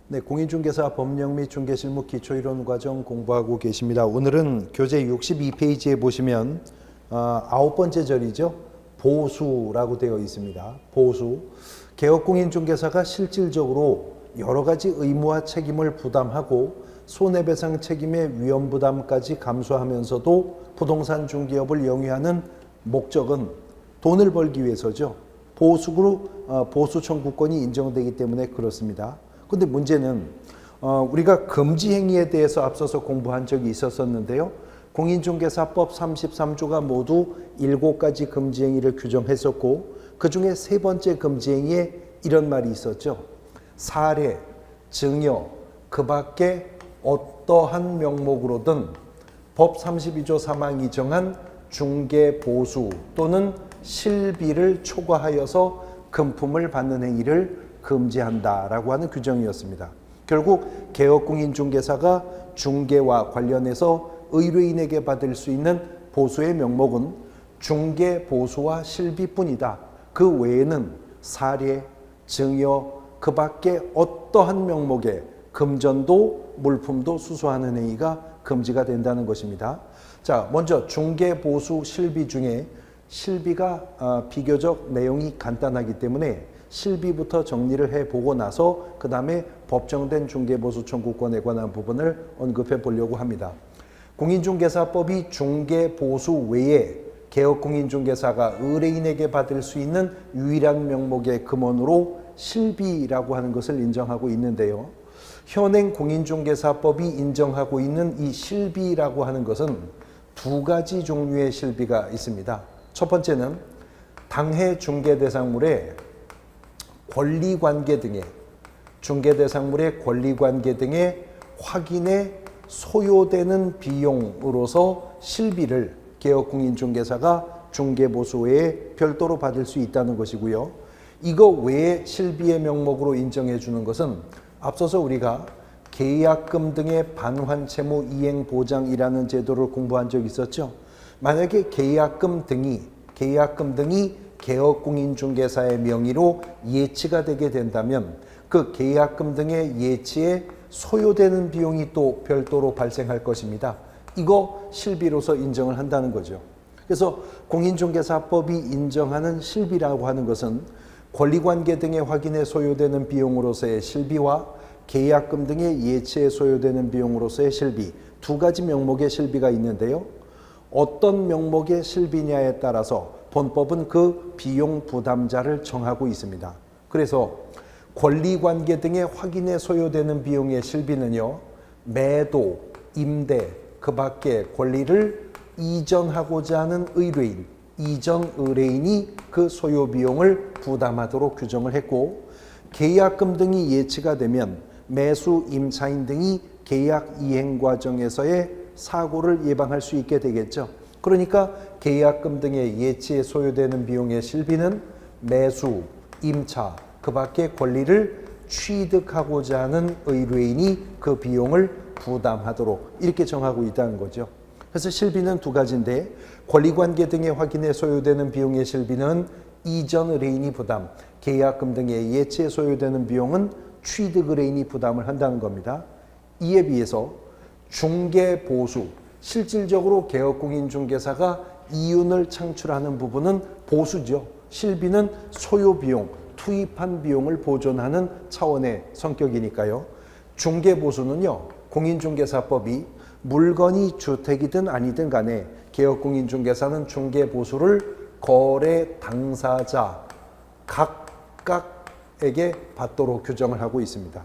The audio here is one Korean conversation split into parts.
네, 공인중개사 법령 및 중개실무 기초이론 과정 공부하고 계십니다. 오늘은 교재 62페이지에 보시면 9번째 절이죠. 보수라고 되어 있습니다. 보수. 개업공인중개사가 실질적으로 여러 가지 의무와 책임을 부담하고 손해배상 책임의 위험 부담까지 감수하면서도 부동산 중개업을 영위하는 목적은 돈을 벌기 위해서죠. 보수로 보수 청구권이 인정되기 때문에 그렇습니다. 근데 문제는 우리가 금지 행위에 대해서 앞서서 공부한 적이 있었었는데요. 공인중개사법 33조가 모두 7가지 금지 행위를 규정했었고 그 중에 세 번째 금지 행위에 이런 말이 있었죠. 사례, 증여, 그 밖에 어떠한 명목으로든 법 32조 3항이 정한 중개 보수 또는 실비를 초과하여서 금품을 받는 행위를 금지한다라고 하는 규정이었습니다. 결국 개업공인중개사가 중개와 관련해서 의뢰인에게 받을 수 있는 보수의 명목은 중개 보수와 실비뿐이다. 그 외에는 사례, 증여, 그 밖에 어떠한 명목의 금전도 물품도 수수하는 행위가 금지가 된다는 것입니다. 자, 먼저 중개 보수 실비 중에 실비가 비교적 내용이 간단하기 때문에 실비부터 정리를 해보고 나서 그 다음에 법정된 중개보수 청구권에 관한 부분을 언급해 보려고 합니다. 공인중개사법이 중개보수 외에 개업공인중개사가 의뢰인에게 받을 수 있는 유일한 명목의 금원으로 실비라고 하는 것을 인정하고 있는데요. 현행 공인중개사법이 인정하고 있는 이 실비라고 하는 것은 두 가지 종류의 실비가 있습니다. 첫 번째는 당해 중개대상물의 권리관계 등의 중개대상물의 권리관계 등의 확인에 소요되는 비용으로서 실비를 개업공인중개사가 중개보수 외에 별도로 받을 수 있다는 것이고요. 이거 외에 실비의 명목으로 인정해 주는 것은 앞서서 우리가 계약금 등의 반환채무 이행보장이라는 제도를 공부한 적이 있었죠. 만약에 계약금 등이 개업공인중개사의 명의로 예치가 되게 된다면 그 계약금 등의 예치에 소요되는 비용이 또 별도로 발생할 것입니다. 이거 실비로서 인정을 한다는 거죠. 그래서 공인중개사법이 인정하는 실비라고 하는 것은 권리관계 등의 확인에 소요되는 비용으로서의 실비와 계약금 등의 예치에 소요되는 비용으로서의 실비, 두 가지 명목의 실비가 있는데요. 어떤 명목의 실비냐에 따라서 본법은 그 비용 부담자를 정하고 있습니다. 그래서 권리관계 등의 확인에 소요되는 비용의 실비는요, 매도, 임대, 그 밖에 권리를 이전하고자 하는 의뢰인, 이전 의뢰인이 그 소요 비용을 부담하도록 규정을 했고, 계약금 등이 예치가 되면 매수 임차인 등이 계약 이행 과정에서의 사고를 예방할 수 있게 되겠죠. 그러니까 계약금 등의 예치에 소요되는 비용의 실비는 매수, 임차, 그 밖에 권리를 취득하고자 하는 의뢰인이 그 비용을 부담하도록 이렇게 정하고 있다는 거죠. 그래서 실비는 두 가지인데 권리관계 등의 확인에 소요되는 비용의 실비는 이전 의뢰인이 부담, 계약금 등의 예치에 소요되는 비용은 취득 의뢰인이 부담을 한다는 겁니다. 이에 비해서 중개보수, 실질적으로 개업공인중개사가 이윤을 창출하는 부분은 보수죠. 실비는 소요비용, 투입한 비용을 보존하는 차원의 성격이니까요. 중개보수는요, 공인중개사법이 물건이 주택이든 아니든 간에 개업공인중개사는 중개보수를 거래 당사자 각각에게 받도록 규정을 하고 있습니다.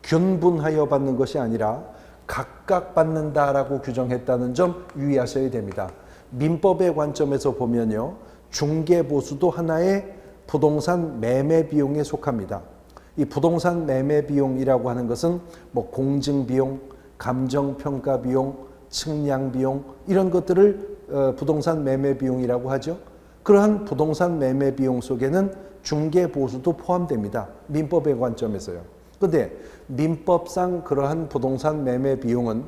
균분하여 받는 것이 아니라 각각 받는다라고 규정했다는 점 유의하셔야 됩니다. 민법의 관점에서 보면요, 중개보수도 하나의 부동산 매매 비용에 속합니다. 이 부동산 매매 비용이라고 하는 것은 뭐 공증비용, 감정평가 비용, 측량 비용 이런 것들을 부동산 매매 비용이라고 하죠. 그러한 부동산 매매 비용 속에는 중개보수도 포함됩니다. 민법의 관점에서요. 그런데 민법상 그러한 부동산 매매 비용은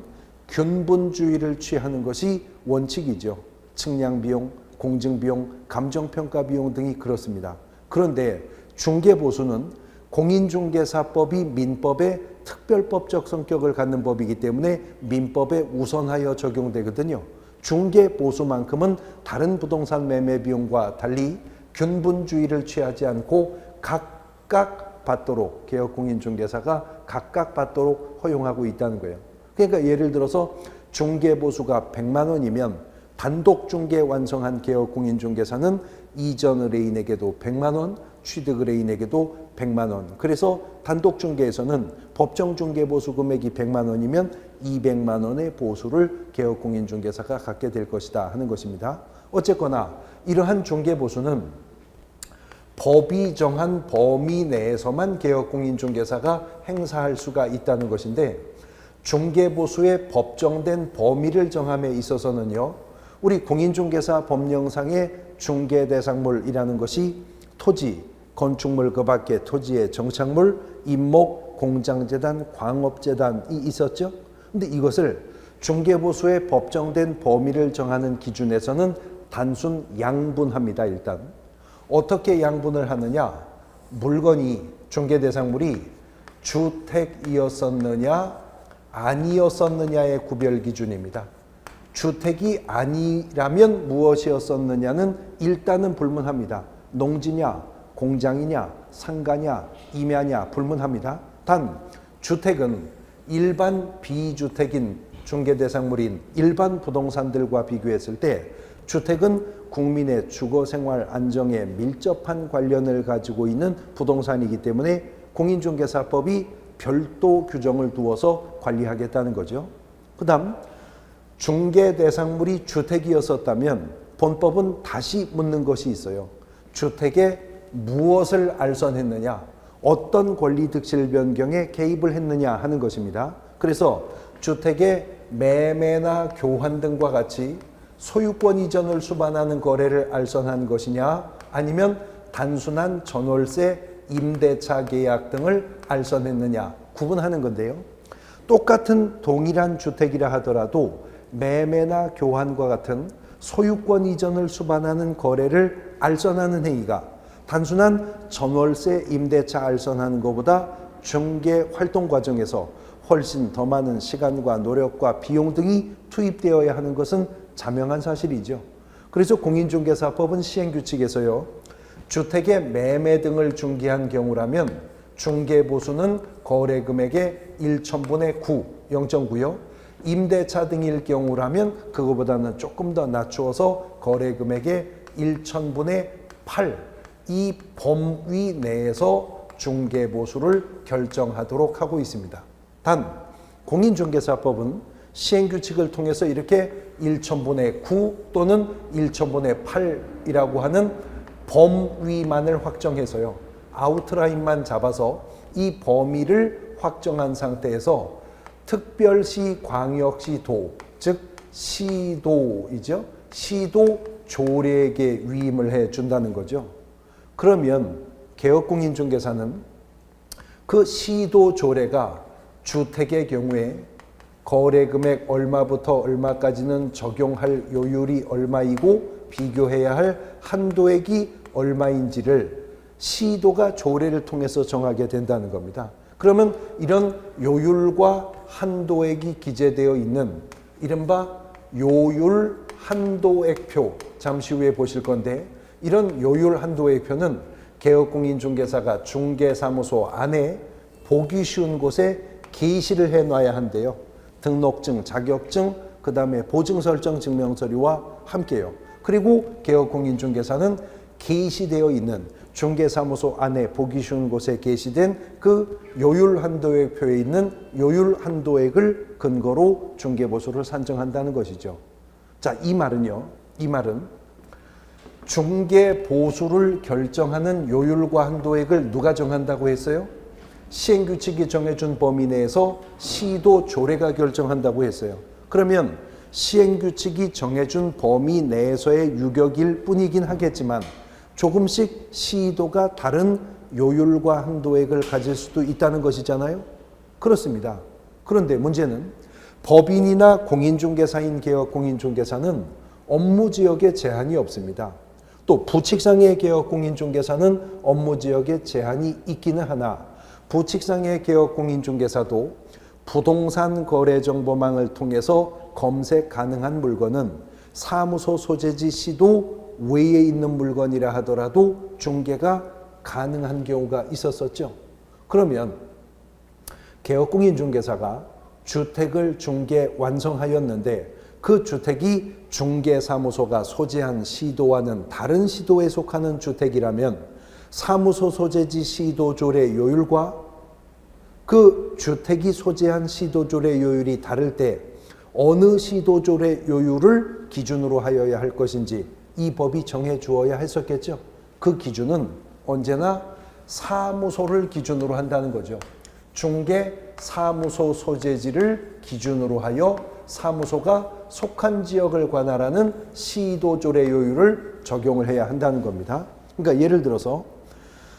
균분주의를 취하는 것이 원칙이죠. 측량비용, 공증비용, 감정평가 비용 등이 그렇습니다. 그런데 중개보수는 공인중개사법이 민법의 특별법적 성격을 갖는 법이기 때문에 민법에 우선하여 적용되거든요. 중개보수만큼은 다른 부동산 매매 비용과 달리 균분주의를 취하지 않고 각각 받도록 개업공인중개사가 각각 받도록 허용하고 있다는 거예요. 그러니까 예를 들어서 중개보수가 100만 원이면 단독 중개 완성한 개업공인중개사는 이전 의뢰인에게도 100만 원, 취득 의뢰인에게도 100만 원. 그래서 단독 중개에서는 법정 중개 보수 금액이 100만 원이면 200만 원의 보수를 개업공인중개사가 갖게 될 것이다 하는 것입니다. 어쨌거나 이러한 중개 보수는 법이 정한 범위 내에서만 개업공인중개사가 행사할 수가 있다는 것인데, 중개보수의 법정된 범위를 정함에 있어서는요, 우리 공인중개사 법령상의 중개대상물이라는 것이 토지, 건축물 그 밖에 토지의 정착물, 임목, 공장재단, 광업재단이 있었죠. 근데 이것을 중개보수의 법정된 범위를 정하는 기준에서는 단순 양분합니다. 일단 어떻게 양분을 하느냐, 물건이, 중개대상물이 주택이었었느냐 아니었었느냐의 구별 기준입니다. 주택이 아니라면 무엇이었었느냐는 일단은 불문합니다. 농지냐, 공장이냐, 상가냐, 임야냐 불문합니다. 단 주택은 일반 비주택인 중개대상물인 일반 부동산들과 비교했을 때 주택은 국민의 주거생활 안정에 밀접한 관련을 가지고 있는 부동산이기 때문에 공인중개사법이 별도 규정을 두어서 관리하겠다는 거죠. 그 다음 중개대상물이 주택이었었다면 본법은 다시 묻는 것이 있어요. 주택에 무엇을 알선했느냐, 어떤 권리득실 변경에 개입을 했느냐 하는 것입니다. 그래서 주택의 매매나 교환 등과 같이 소유권 이전을 수반하는 거래를 알선한 것이냐, 아니면 단순한 전월세, 임대차 계약 등을 알선했느냐 구분하는 건데요. 똑같은 동일한 주택이라 하더라도 매매나 교환과 같은 소유권 이전을 수반하는 거래를 알선하는 행위가 단순한 전월세, 임대차 알선하는 것보다 중개 활동 과정에서 훨씬 더 많은 시간과 노력과 비용 등이 투입되어야 하는 것은 자명한 사실이죠. 그래서 공인중개사법은 시행규칙에서요, 주택의 매매 등을 중개한 경우라면 중개보수는 거래금액의 1,000분의 9, 0.9요. 임대차 등일 경우라면 그거보다는 조금 더 낮추어서 거래금액의 1,000분의 8, 이 범위 내에서 중개보수를 결정하도록 하고 있습니다. 단 공인중개사법은 시행규칙을 통해서 이렇게 1,000분의 9 또는 1,000분의 8이라고 하는 범위만을 확정해서요, 아웃라인만 잡아서 이 범위를 확정한 상태에서 특별시, 광역시, 도, 즉 시도이죠. 시도 조례에게 위임을 해준다는 거죠. 그러면 개업공인중개사는 그 시도 조례가 주택의 경우에 거래금액 얼마부터 얼마까지는 적용할 요율이 얼마이고 비교해야 할 한도액이 얼마인지를 시도가 조례를 통해서 정하게 된다는 겁니다. 그러면 이런 요율과 한도액이 기재되어 있는 이른바 요율 한도액표, 잠시 후에 보실 건데, 이런 요율 한도액표는 개업공인중개사가 중개사무소 안에 보기 쉬운 곳에 게시를 해놔야 한대요. 등록증, 자격증, 그 다음에 보증설정 증명서류와 함께요. 그리고 개업공인중개사는 게시되어 있는 중개사무소 안에 보기 쉬운 곳에 게시된 그 요율한도액표에 있는 요율한도액을 근거로 중개보수를 산정한다는 것이죠. 자, 이 말은요, 이 말은 중개보수를 결정하는 요율과 한도액을 누가 정한다고 했어요? 시행규칙이 정해준 범위 내에서 시도 조례가 결정한다고 했어요. 그러면 시행규칙이 정해준 범위 내에서의 유격일 뿐이긴 하겠지만 조금씩 시도가 다른 요율과 한도액을 가질 수도 있다는 것이잖아요. 그렇습니다. 그런데 문제는 법인이나 공인중개사인 개업 공인중개사는 업무 지역에 제한이 없습니다. 또 부칙상의 개업공인중개사는 업무 지역에 제한이 있기는 하나 부칙상의 개업공인중개사도 부동산 거래 정보망을 통해서 검색 가능한 물건은 사무소 소재지 시도 외에 있는 물건이라 하더라도 중개가 가능한 경우가 있었었죠. 그러면 개업공인중개사가 주택을 중개 완성하였는데 그 주택이 중개사무소가 소재한 시도와는 다른 시도에 속하는 주택이라면 사무소 소재지 시도조례 요율과 그 주택이 소재한 시도조례 요율이 다를 때 어느 시도조례 요율을 기준으로 하여야 할 것인지 이 법이 정해 주어야 했었겠죠. 그 기준은 언제나 사무소를 기준으로 한다는 거죠. 중개 사무소 소재지를 기준으로 하여 사무소가 속한 지역을 관할하는 시도조례 요율을 적용을 해야 한다는 겁니다. 그러니까 예를 들어서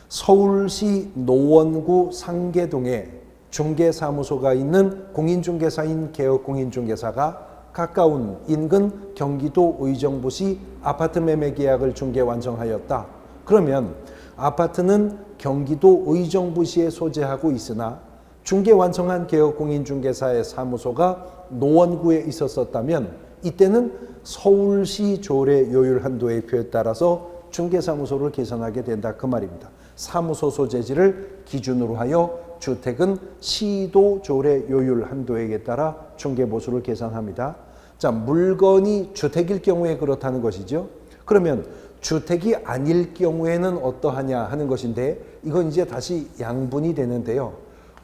서울시 노원구 상계동에 중개사무소가 있는 공인중개사인 개업공인중개사가 가까운 인근 경기도 의정부시 아파트 매매 계약을 중개 완성하였다. 그러면 아파트는 경기도 의정부시에 소재하고 있으나 중개 완성한 개업공인중개사의 사무소가 노원구에 있었다면 이때는 서울시 조례 요율 한도의 표에 따라서 중개사무소를 개선하게 된다 그 말입니다. 사무소 소재지를 기준으로 하여 주택은 시도 조례 요율 한도액에 따라 중개보수를 계산합니다. 자, 물건이 주택일 경우에 그렇다는 것이죠. 그러면 주택이 아닐 경우에는 어떠하냐 하는 것인데 이건 이제 다시 양분이 되는데요.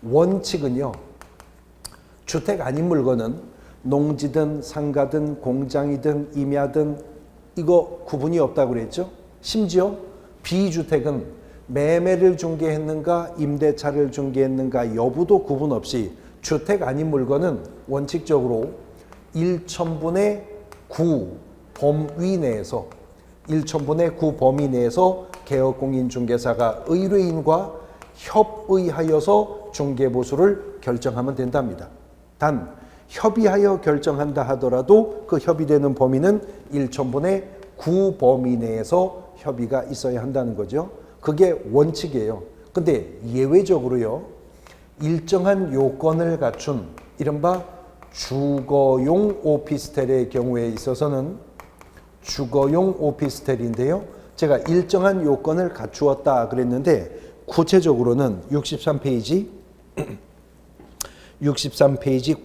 원칙은요. 주택 아닌 물건은 농지든 상가든 공장이든 임야든 이거 구분이 없다고 그랬죠. 심지어 비주택은 매매를 중개했는가 임대차를 중개했는가 여부도 구분 없이 주택 아닌 물건은 원칙적으로 1천분의 9 범위 내에서 1천분의 9 범위 내에서 개업공인중개사가 의뢰인과 협의하여서 중개보수를 결정하면 된답니다. 단 협의하여 결정한다 하더라도 그 협의되는 범위는 1천분의 9 범위 내에서 협의가 있어야 한다는 거죠. 그게 원칙이에요. 근데 예외적으로요. 일정한 요건을 갖춘 이른바 주거용 오피스텔의 경우에 있어서는 주거용 오피스텔인데요. 제가 일정한 요건을 갖추었다 그랬는데 구체적으로는 63페이지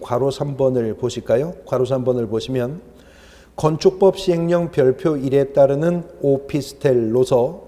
괄호 3번을 보실까요? 괄호 3번을 보시면 건축법 시행령 별표 1에 따르는 오피스텔로서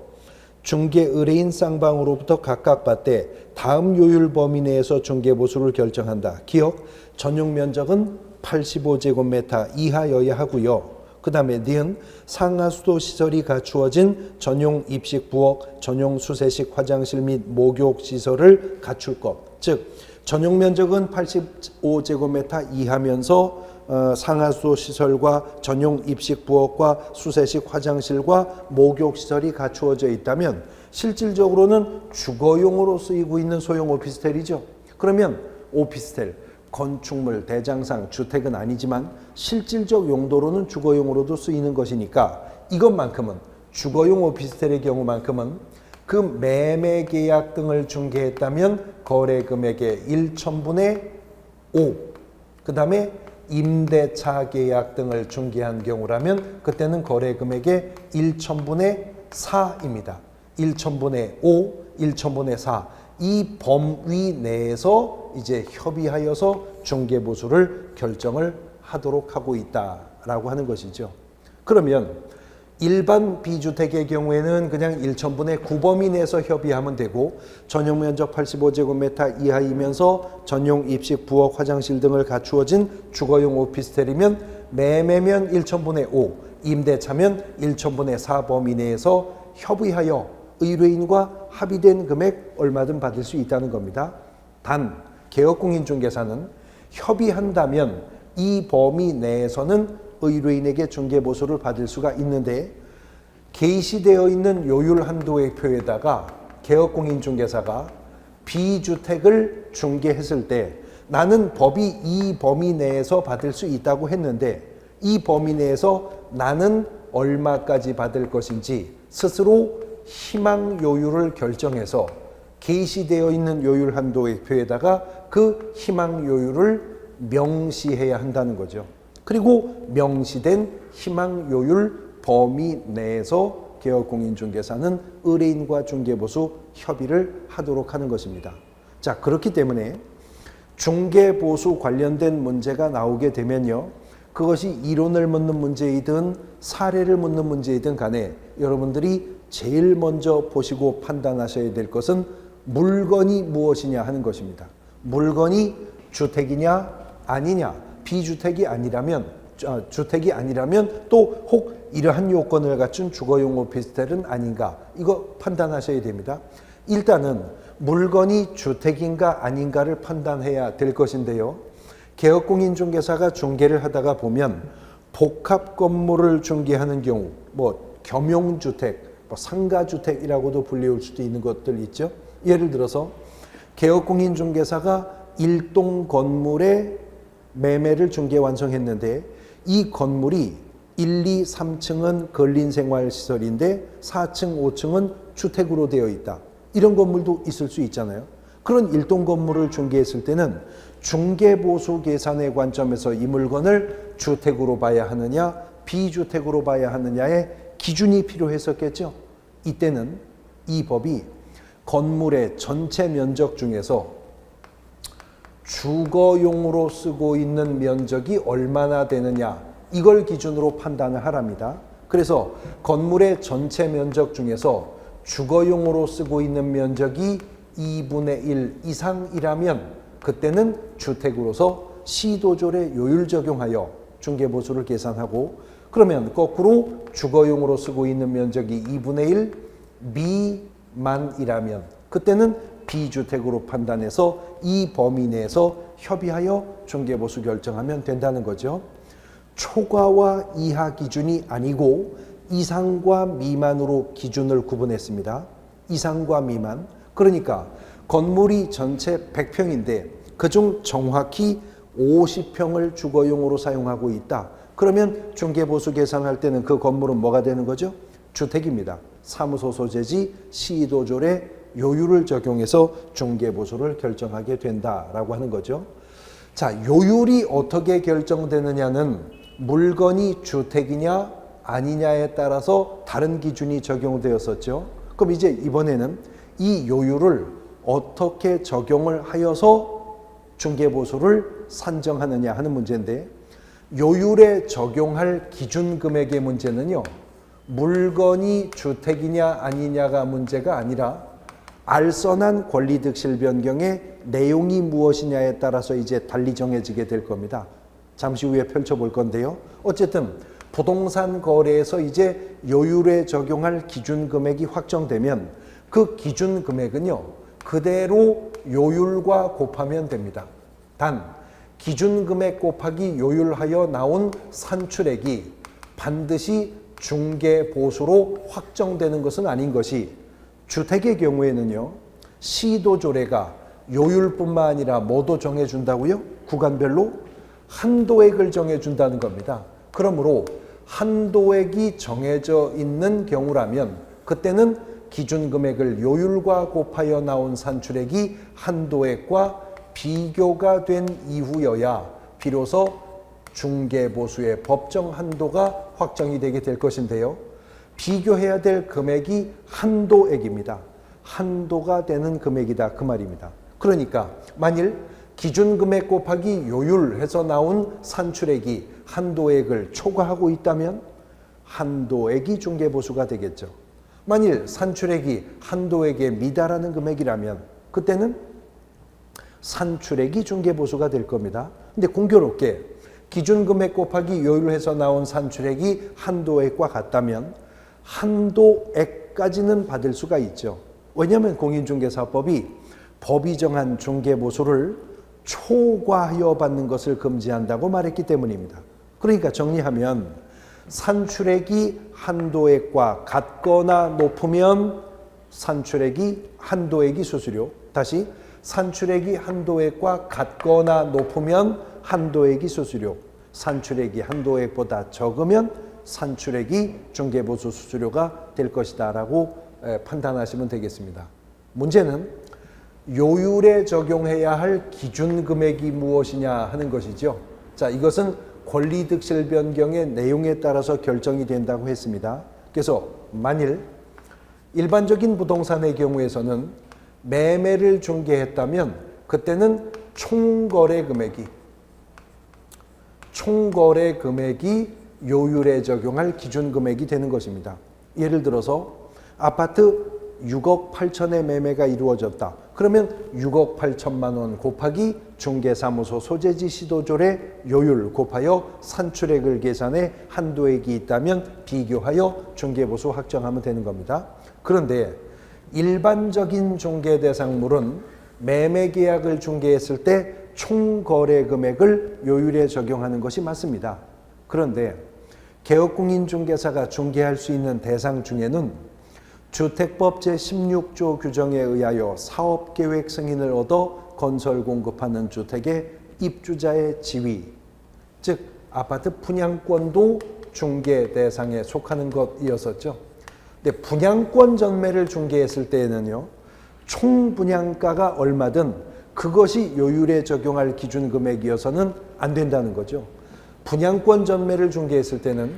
중개 의뢰인 쌍방으로부터 각각 받되 다음 요율 범위 내에서 중개보수를 결정한다. 기억, 전용 면적은 85제곱미터 이하여야 하고요. 그 다음에 니은 상하수도 시설이 갖추어진 전용 입식 부엌, 전용 수세식 화장실 및 목욕 시설을 갖출 것. 즉 전용 면적은 85제곱미터 이하면서 상하수도 시설과 전용 입식 부엌과 수세식 화장실과 목욕 시설이 갖추어져 있다면 실질적으로는 주거용으로 쓰이고 있는 소형 오피스텔이죠. 그러면 오피스텔, 건축물, 대장상, 주택은 아니지만 실질적 용도로는 주거용으로도 쓰이는 것이니까 이것만큼은 주거용 오피스텔의 경우만큼은 그 매매 계약 등을 중개했다면 거래 금액의 1천분의 5, 그 다음에 임대차 계약 등을 중개한 경우라면 그때는 거래 금액의 1천분의 4입니다. 1천분의 5, 1천분의 4. 이 범위 내에서 이제 협의하여서 중개보수를 결정을 하도록 하고 있다라고 하는 것이죠. 그러면 일반 비주택의 경우에는 그냥 1천분의 9 범위 내에서 협의하면 되고 전용 면적 85제곱미터 이하이면서 전용 입식 부엌 화장실 등을 갖추어진 주거용 오피스텔이면 매매면 1천분의 5, 임대차면 1천분의 4 범위 내에서 협의하여 의뢰인과 합의된 금액 얼마든 받을 수 있다는 겁니다. 단 개업공인중개사는 협의한다면 이 범위 내에서는 의뢰인에게 중개보수를 받을 수가 있는데 게시되어 있는 요율 한도의 표에다가 개업공인중개사가 비주택을 중개했을 때 나는 법이 이 범위 내에서 받을 수 있다고 했는데 이 범위 내에서 나는 얼마까지 받을 것인지 스스로 희망 요율을 결정해서 게시되어 있는 요율 한도표에다가 그 희망 요율을 명시해야 한다는 거죠. 그리고 명시된 희망 요율 범위 내에서 개업공인중개사는 의뢰인과 중개보수 협의를 하도록 하는 것입니다. 자, 그렇기 때문에 중개보수 관련된 문제가 나오게 되면요, 그것이 이론을 묻는 문제이든 사례를 묻는 문제이든 간에 여러분들이 제일 먼저 보시고 판단하셔야 될 것은 물건이 무엇이냐 하는 것입니다. 물건이 주택이냐 아니냐, 비주택이 아니라면, 주택이 아니라면 또 혹 이러한 요건을 갖춘 주거용 오피스텔은 아닌가, 이거 판단하셔야 됩니다. 일단은 물건이 주택인가 아닌가를 판단해야 될 것인데요, 개업공인중개사가 중개를 하다가 보면 복합 건물을 중개하는 경우, 뭐 겸용주택, 뭐 상가주택이라고도 불리울 수도 있는 것들 있죠. 예를 들어서 개업공인중개사가 일동 건물의 매매를 중개 완성했는데 이 건물이 1, 2, 3층은 근린생활시설인데 4층, 5층은 주택으로 되어 있다. 이런 건물도 있을 수 있잖아요. 그런 일동 건물을 중개했을 때는 중개보수 계산의 관점에서 이 물건을 주택으로 봐야 하느냐 비주택으로 봐야 하느냐의 기준이 필요했었겠죠. 이때는 이 법이 건물의 전체 면적 중에서 주거용으로 쓰고 있는 면적이 얼마나 되느냐, 이걸 기준으로 판단을 하랍니다. 그래서 건물의 전체 면적 중에서 주거용으로 쓰고 있는 면적이 2분의 1 이상이라면 그때는 주택으로서 시도조례 요율 적용하여 중개보수를 계산하고, 그러면 거꾸로 주거용으로 쓰고 있는 면적이 2분의 1 미만이라면 그때는 비주택으로 판단해서 이 범위 내에서 협의하여 중개보수 결정하면 된다는 거죠. 초과와 이하 기준이 아니고 이상과 미만으로 기준을 구분했습니다. 이상과 미만. 그러니까 건물이 전체 100평인데 그중 정확히 50평을 주거용으로 사용하고 있다. 그러면 중개보수 계산할 때는 그 건물은 뭐가 되는 거죠? 주택입니다. 사무소 소재지 시도조례 요율을 적용해서 중개보수를 결정하게 된다라고 하는 거죠. 자, 요율이 어떻게 결정되느냐는 물건이 주택이냐 아니냐에 따라서 다른 기준이 적용되었었죠. 그럼 이제 이번에는 이 요율을 어떻게 적용을 하여서 중개보수를 산정하느냐 하는 문제인데, 요율에 적용할 기준 금액의 문제는요, 물건이 주택이냐 아니냐가 문제가 아니라 알선한 권리득실 변경의 내용이 무엇이냐에 따라서 이제 달리 정해지게 될 겁니다. 잠시 후에 펼쳐볼 건데요. 어쨌든 부동산 거래에서 이제 요율에 적용할 기준 금액이 확정되면 그 기준 금액은요, 그대로 요율과 곱하면 됩니다. 단 기준 금액 곱하기 요율하여 나온 산출액이 반드시 중개보수로 확정되는 것은 아닌 것이, 주택의 경우에는요, 시도조례가 요율뿐만 아니라 뭐도 정해준다고요? 구간별로 한도액을 정해준다는 겁니다. 그러므로 한도액이 정해져 있는 경우라면 그때는 기준 금액을 요율과 곱하여 나온 산출액이 한도액과 비교가 된 이후여야 비로소 중개보수의 법정 한도가 확정이 되게 될 것인데요. 비교해야 될 금액이 한도액입니다. 한도가 되는 금액이다, 그 말입니다. 그러니까 만일 기준 금액 곱하기 요율해서 나온 산출액이 한도액을 초과하고 있다면 한도액이 중개보수가 되겠죠. 만일 산출액이 한도액에 미달하는 금액이라면 그때는 산출액이 중개보수가 될 겁니다. 근데 공교롭게 기준 금액 곱하기 요율해서 나온 산출액이 한도액과 같다면 한도액까지는 받을 수가 있죠. 왜냐하면 공인중개사법이 법이 정한 중개보수를 초과하여 받는 것을 금지한다고 말했기 때문입니다. 그러니까 정리하면 산출액이 한도액과 같거나 높으면 산출액이 한도액이 수수료, 다시 산출액이 한도액과 같거나 높으면 한도액이 수수료, 산출액이 한도액보다 적으면 산출액이 중개보수 수수료가 될 것이다 라고 판단하시면 되겠습니다. 문제는 요율에 적용해야 할 기준 금액이 무엇이냐 하는 것이죠. 자, 이것은 권리득실 변경의 내용에 따라서 결정이 된다고 했습니다. 그래서 만일 일반적인 부동산의 경우에서는 매매를 중개했다면 그때는 총거래 금액이 요율에 적용할 기준 금액이 되는 것입니다. 예를 들어서 아파트 6억 8천의 매매가 이루어졌다. 그러면 6억 8천만 원 곱하기 중개사무소 소재지 시도조례 요율 곱하여 산출액을 계산해 한도액이 있다면 비교하여 중개보수 확정하면 되는 겁니다. 그런데 일반적인 중개대상물은 매매계약을 중개했을 때 총거래 금액을 요율에 적용하는 것이 맞습니다. 그런데 개업공인중개사가 중개할 수 있는 대상 중에는 주택법 제16조 규정에 의하여 사업계획 승인을 얻어 건설 공급하는 주택의 입주자의 지위, 즉 아파트 분양권도 중개 대상에 속하는 것이었었죠. 근데 분양권 전매를 중개했을 때에는요, 총 분양가가 얼마든 그것이 요율에 적용할 기준 금액이어서는 안 된다는 거죠. 분양권 전매를 중개했을 때는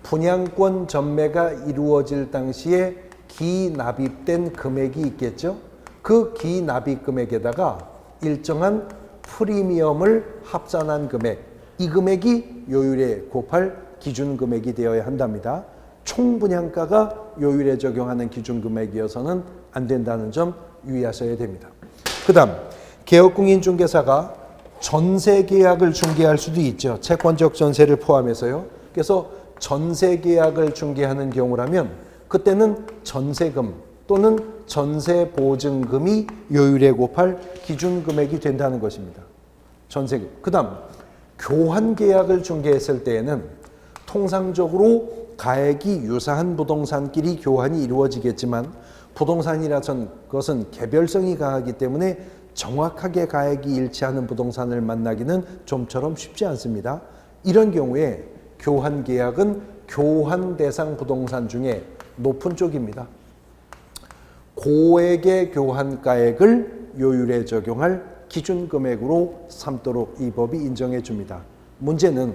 분양권 전매가 이루어질 당시에 기납입된 금액이 있겠죠. 그 기납입 금액에다가 일정한 프리미엄을 합산한 금액, 이 금액이 요율에 곱할 기준 금액이 되어야 한답니다. 총 분양가가 요율에 적용하는 기준 금액이어서는 안 된다는 점 유의하셔야 됩니다. 그 다음 개업공인중개사가 전세 계약을 중개할 수도 있죠. 채권적 전세를 포함해서요. 그래서 전세 계약을 중개하는 경우라면 그때는 전세금 또는 전세보증금이 요율에 곱할 기준 금액이 된다는 것입니다. 전세금. 그 다음 교환계약을 중개했을 때에는 통상적으로 가액이 유사한 부동산끼리 교환이 이루어지겠지만 부동산이라선 그것은 개별성이 강하기 때문에 정확하게 가액이 일치하는 부동산을 만나기는 좀처럼 쉽지 않습니다. 이런 경우에 교환계약은 교환 대상 부동산 중에 높은 쪽입니다. 고액의 교환가액을 요율에 적용할 기준 금액으로 삼도록 이 법이 인정해 줍니다. 문제는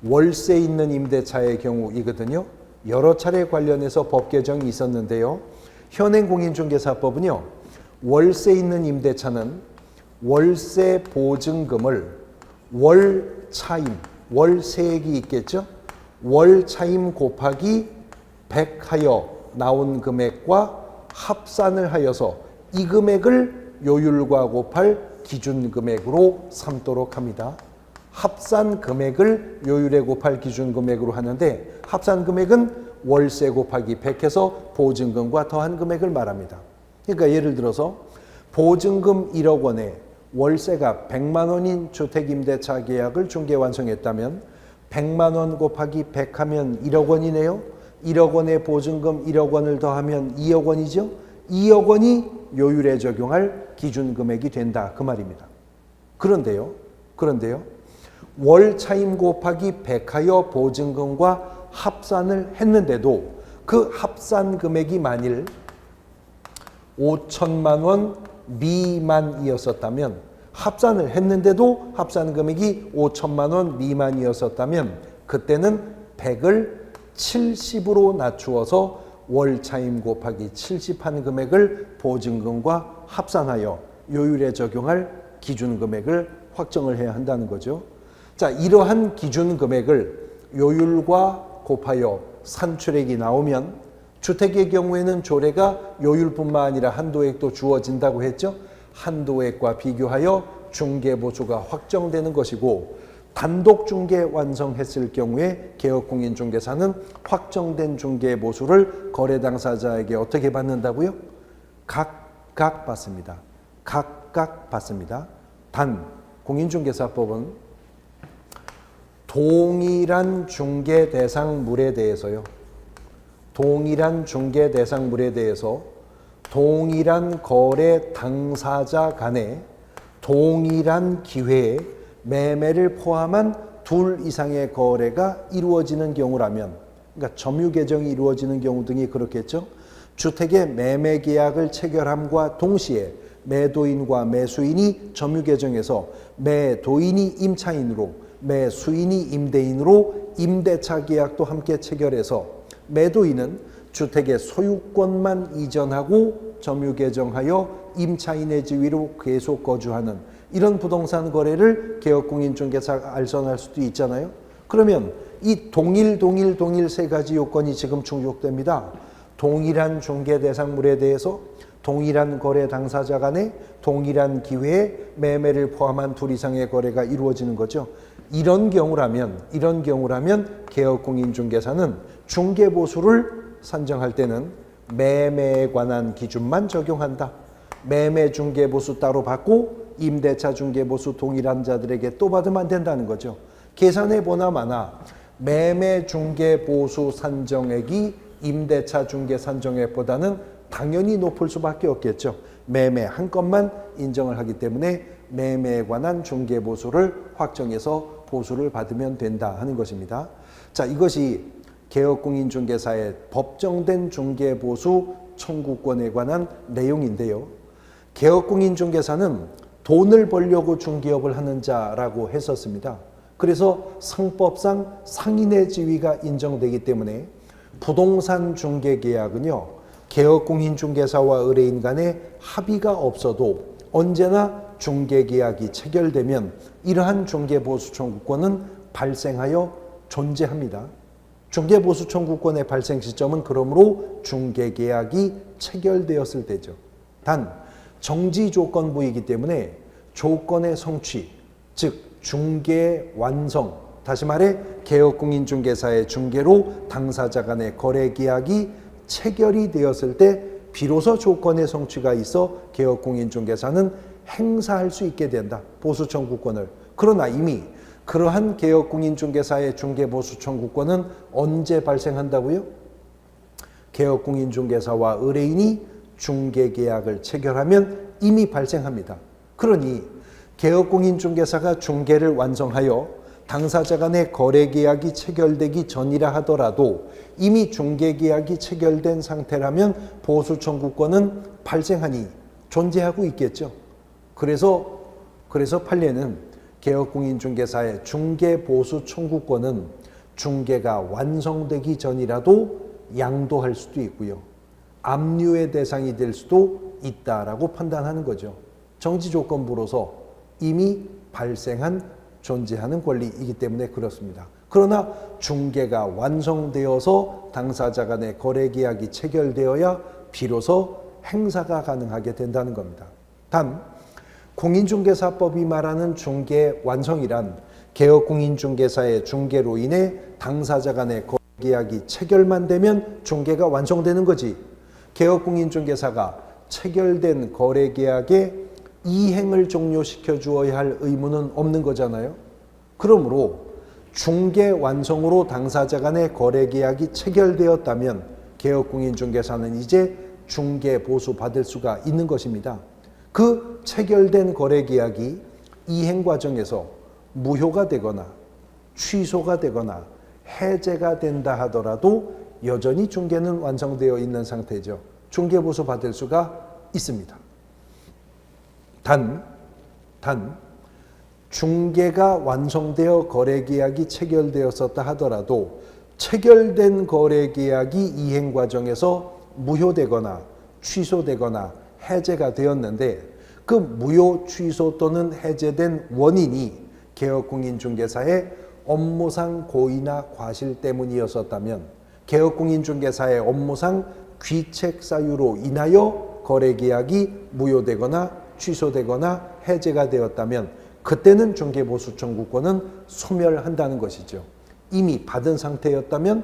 월세 있는 임대차의 경우이거든요. 여러 차례 관련해서 법 개정이 있었는데요. 현행 공인중개사법은요, 월세 있는 임대차는 월세 보증금을 월 차임, 월 세액이 있겠죠? 월 차임 곱하기 100 하여 나온 금액과 합산을 하여서 이 금액을 요율과 곱할 기준 금액으로 삼도록 합니다. 합산 금액을 요율에 곱할 기준 금액으로 하는데 합산 금액은 월세 곱하기 100해서 보증금과 더한 금액을 말합니다. 그러니까 예를 들어서 보증금 1억 원에 월세가 100만 원인 주택임대차 계약을 중개 완성했다면 100만 원 곱하기 100 하면 1억 원이네요. 1억 원의 보증금 1억 원을 더하면 2억 원이죠. 2억 원이 요율에 적용할 기준 금액이 된다 그 말입니다. 그런데요. 월 차임 곱하기 100하여 보증금과 합산을 했는데도 그 합산 금액이 만일 5천만 원 미만이었었다면 합산을 했는데도 합산 금액이 5천만 원 미만이었었다면 그때는 100을 70으로 낮추어서 월 차임 곱하기 70한 금액을 보증금과 합산하여 요율에 적용할 기준 금액을 확정을 해야 한다는 거죠. 자, 이러한 기준 금액을 요율과 곱하여 산출액이 나오면 주택의 경우에는 조례가 요율뿐만 아니라 한도액도 주어진다고 했죠. 한도액과 비교하여 중개보수가 확정되는 것이고 단독 중개 완성했을 경우에 개업공인중개사는 확정된 중개보수를 거래 당사자에게 어떻게 받는다고요? 각각 받습니다. 각각 받습니다. 단 공인중개사법은 동일한 중개 대상물에 대해서요. 동일한 중개 대상물에 대해서 동일한 거래 당사자 간에 동일한 기회에 매매를 포함한 둘 이상의 거래가 이루어지는 경우라면 그러니까 점유 개정이 이루어지는 경우 등이 그렇겠죠. 주택의 매매 계약을 체결함과 동시에 매도인과 매수인이 점유 개정해서 매도인이 임차인으로 매수인이 임대인으로 임대차 계약도 함께 체결해서 매도인은 주택의 소유권만 이전하고 점유 개정하여 임차인의 지위로 계속 거주하는 이런 부동산 거래를 개업공인중개사가 알선할 수도 있잖아요. 그러면 이 동일 세 가지 요건이 지금 충족됩니다. 동일한 중개 대상물에 대해서 동일한 거래 당사자 간에 동일한 기회에 매매를 포함한 둘 이상의 거래가 이루어지는 거죠. 이런 경우라면 개업공인중개사는 중개보수를 산정할 때는 매매에 관한 기준만 적용한다. 매매 중개보수 따로 받고 임대차 중개보수 동일한 자들에게 또 받으면 안 된다는 거죠. 계산해 보나 마나 매매 중개보수 산정액이 임대차 중개 산정액보다는 당연히 높을 수밖에 없겠죠. 매매 한 건만 인정을 하기 때문에 매매에 관한 중개보수를 확정해서 보수를 받으면 된다 하는 것입니다. 자, 이것이 개업공인중개사의 법정된 중개보수 청구권에 관한 내용인데요. 개업공인중개사는 돈을 벌려고 중개업을 하는 자라고 했었습니다. 그래서 상법상 상인의 지위가 인정되기 때문에 부동산 중개계약은요, 개업공인중개사와 의뢰인 간에 합의가 없어도 언제나 중개계약이 체결되면 이러한 중개보수 청구권은 발생하여 존재합니다. 중개보수 청구권의 발생 시점은 그러므로 중개계약이 체결되었을 때죠. 단 정지 조건부이기 때문에 조건의 성취, 즉 중개 완성, 다시 말해 개업공인중개사의 중개로 당사자 간의 거래계약이 체결이 되었을 때 비로소 조건의 성취가 있어 개업공인중개사는 행사할 수 있게 된다. 보수 청구권을. 그러나 이미 그러한 개업공인중개사의 중개보수 청구권은 언제 발생한다고요? 개업공인중개사와 의뢰인이 중개계약을 체결하면 이미 발생합니다. 그러니 개업공인중개사가 중개를 완성하여 당사자 간의 거래계약이 체결되기 전이라 하더라도 이미 중개계약이 체결된 상태라면 보수 청구권은 발생하니 존재하고 있겠죠. 그래서 판례는 개업공인중개사의 중개보수 청구권은 중개가 완성되기 전이라도 양도할 수도 있고요. 압류의 대상이 될 수도 있다라고 판단하는 거죠. 정지조건부로서 이미 발생한 존재하는 권리이기 때문에 그렇습니다. 그러나 중개가 완성되어서 당사자 간의 거래계약이 체결되어야 비로소 행사가 가능하게 된다는 겁니다. 단 공인중개사법이 말하는 중개 완성이란 개업공인중개사의 중개로 인해 당사자 간의 거래계약이 체결만 되면 중개가 완성되는 거지, 개업공인중개사가 체결된 거래계약에 이행을 종료시켜 주어야 할 의무는 없는 거잖아요. 그러므로 중개 완성으로 당사자 간의 거래계약이 체결되었다면 개업공인중개사는 이제 중개 보수 받을 수가 있는 것입니다. 그 체결된 거래계약이 이행 과정에서 무효가 되거나 취소가 되거나 해제가 된다 하더라도 여전히 중개는 완성되어 있는 상태죠. 중개 보수 받을 수가 있습니다. 단 중개가 완성되어 거래계약이 체결되었었다 하더라도 체결된 거래계약이 이행 과정에서 무효되거나 취소되거나 해제가 되었는데 그 무효, 취소 또는 해제된 원인이 개업공인중개사의 업무상 고의나 과실 때문이었었다면 개업공인중개사의 업무상 귀책 사유로 인하여 거래계약이 무효되거나 취소되거나 해제가 되었다면 그때는 중개보수 청구권은 소멸한다는 것이죠. 이미 받은 상태였다면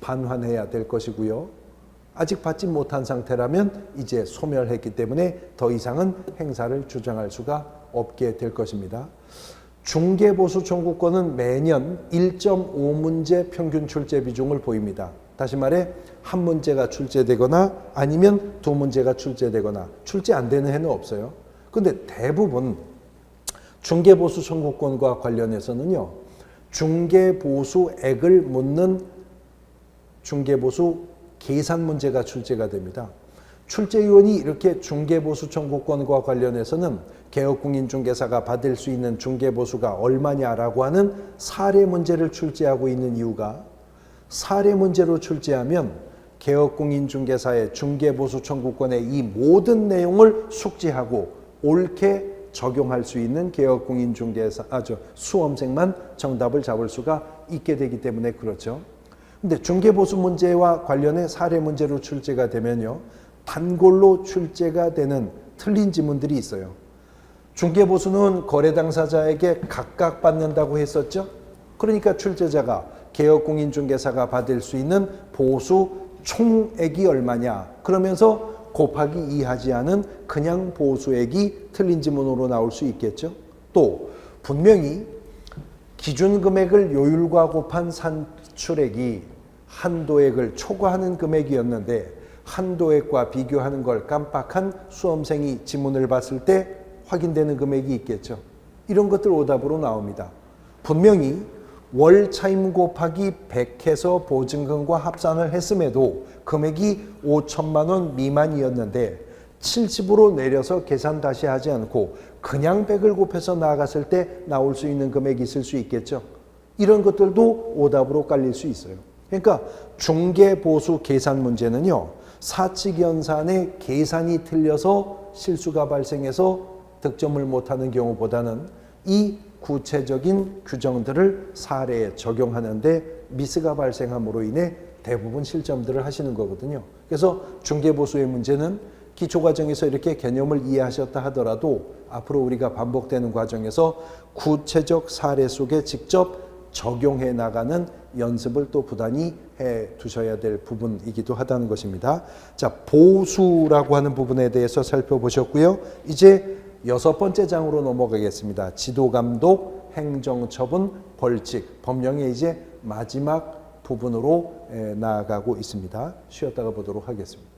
반환해야 될 것이고요. 아직 받지 못한 상태라면 이제 소멸했기 때문에 더 이상은 행사를 주장할 수가 없게 될 것입니다. 중개보수 청구권은 매년 1.5문제 평균 출제 비중을 보입니다. 다시 말해 한 문제가 출제되거나 아니면 두 문제가 출제되거나 출제 안 되는 해는 없어요. 근데 대부분 중개보수 청구권과 관련해서는요, 중개보수액을 묻는 중개보수 계산 문제가 출제가 됩니다. 출제위원이 이렇게 중개보수 청구권과 관련해서는 개업공인중개사가 받을 수 있는 중개보수가 얼마냐라고 하는 사례 문제를 출제하고 있는 이유가, 사례 문제로 출제하면 개업공인중개사의 중개보수 청구권의 이 모든 내용을 숙지하고 옳게 적용할 수 있는 개업공인중개사, 수험생만 정답을 잡을 수가 있게 되기 때문에 그렇죠. 근데 중개보수 문제와 관련해 사례 문제로 출제가 되면요, 단골로 출제가 되는 틀린 지문들이 있어요. 중개보수는 거래 당사자에게 각각 받는다고 했었죠. 그러니까 출제자가 개업공인중개사가 받을 수 있는 보수 총액이 얼마냐 그러면서 곱하기 2 하지 않은 그냥 보수액이 틀린 지문으로 나올 수 있겠죠. 또 분명히 기준 금액을 요율과 곱한 산출액이 한도액을 초과하는 금액이었는데 한도액과 비교하는 걸 깜빡한 수험생이 지문을 봤을 때 확인되는 금액이 있겠죠. 이런 것들 오답으로 나옵니다. 분명히 월 차임 곱하기 100해서 보증금과 합산을 했음에도 금액이 5천만 원 미만이었는데 70으로 내려서 계산 다시 하지 않고 그냥 100을 곱해서 나갔을 때 나올 수 있는 금액이 있을 수 있겠죠. 이런 것들도 오답으로 깔릴 수 있어요. 그러니까 중개보수 계산 문제는요, 사칙연산의 계산이 틀려서 실수가 발생해서 득점을 못하는 경우보다는 이 구체적인 규정들을 사례에 적용하는데 미스가 발생함으로 인해 대부분 실점들을 하시는 거거든요. 그래서 중개보수의 문제는 기초과정에서 이렇게 개념을 이해하셨다 하더라도 앞으로 우리가 반복되는 과정에서 구체적 사례 속에 직접 적용해 나가는 연습을 또 부단히 해 두셔야 될 부분이기도 하다는 것입니다. 자, 보수라고 하는 부분에 대해서 살펴보셨고요. 이제 6번째 장으로 넘어가겠습니다. 지도감독, 행정처분, 벌칙, 법령의 이제 마지막 부분으로 나아가고 있습니다. 쉬었다가 보도록 하겠습니다.